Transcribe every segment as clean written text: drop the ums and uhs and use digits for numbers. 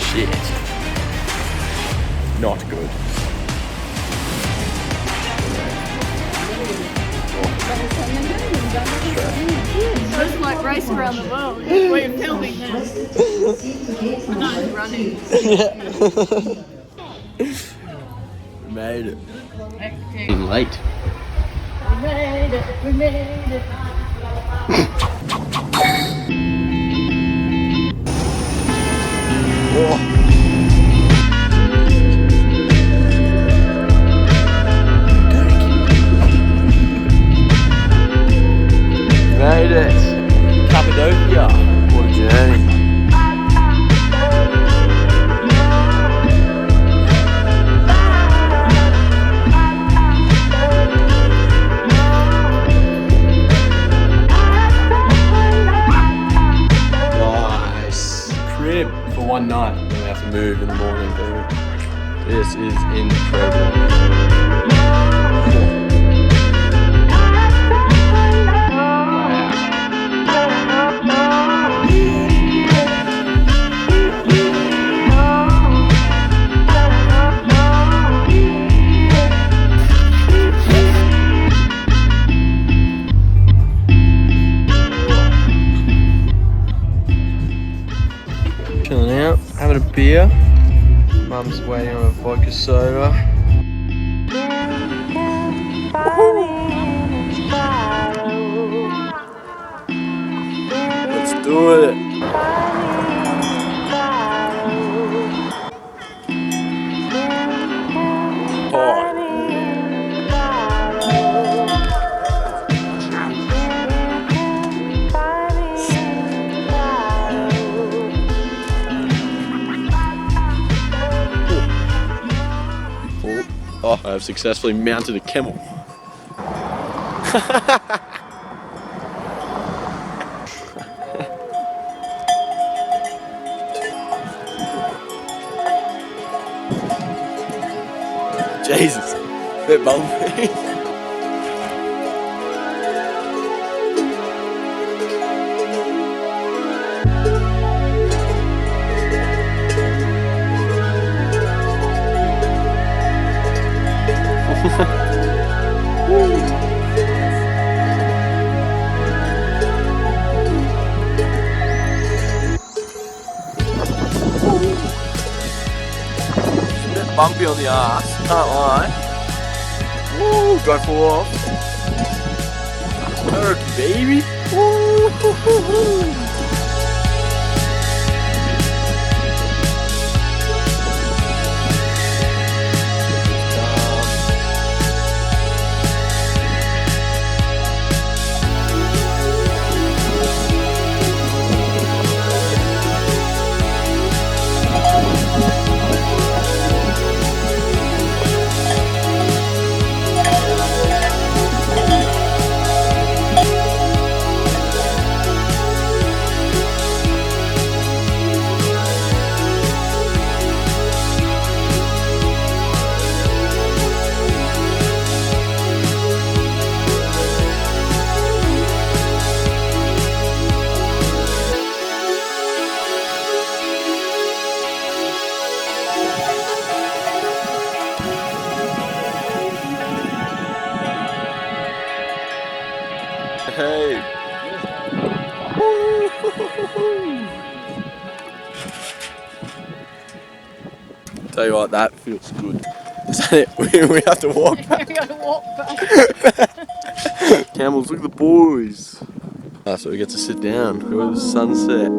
Shit. Not good. It's like race around the world. We're filming now. We're not running. We made it. Okay. Late. We made it. We made it. Oh. Made it! Cappadocia! What a journey! Nice! Crib for one night, then we have to move in the morning. This is incredible. Chilling out, having a beer. Mum's waiting on a vodka soda. Let's do it. Oh, I have successfully mounted a camel. Jesus, a bit bumpy. Bumpy on the ass, can't lie. Woo, go for off. Turkey, baby. Woo, hoo, hoo, hoo. Hey. Tell you what, that feels good. Is that it? We have to walk back. We gotta walk back. Camels, look at the boys. So we get to sit down, go to the sunset.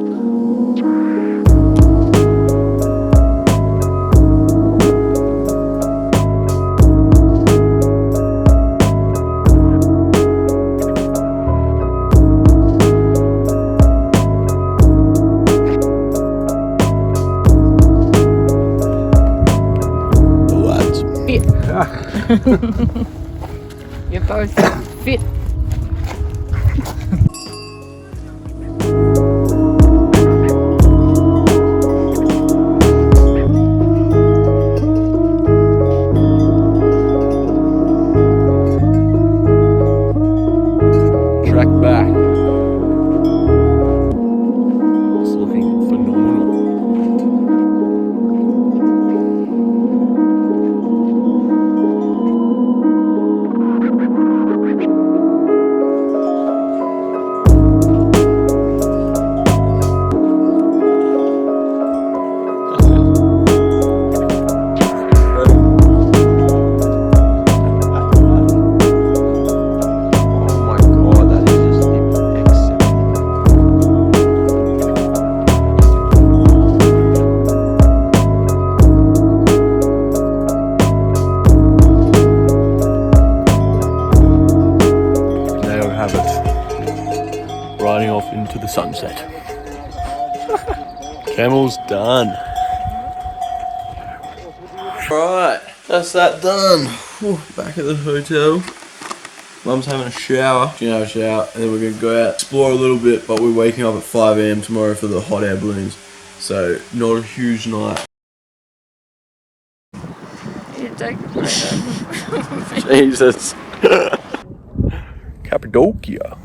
You're both fit. riding off into the sunset. Camels done. Alright, that's that done. Whew, back at the hotel. Mum's having a shower. She's gonna have a shower, and then we're gonna go out, explore a little bit, but we're waking up at 5 AM tomorrow for the hot air balloons. So, not a huge night. You take the photo. Jesus. Cappadocia.